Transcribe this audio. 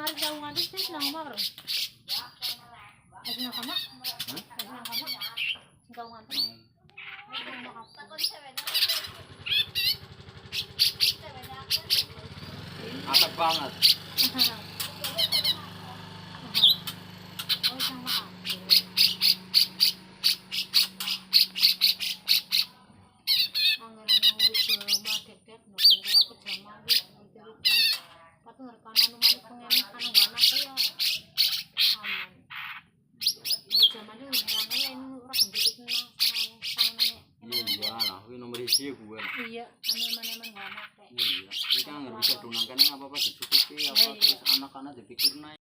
hari jauh ngantuk sih senang banget. Senang sama? Senang sama? Jauh ngantuk. Asap banget. Oh, sama aku. Anggaran mau coba deket, bukan kalau aku jama gitu, tapi ngerkana numani pengemis kan nggak anak ya aman. Dari zaman dulu yang ini orang bentuk nang sangannya. Iya lah, ini nomor isi gue. Iya, anu mana nggak anak. Iya, ini kan nggak bisa donangkan apa-apa dicukupi apa terus anak-anak dipikir naik.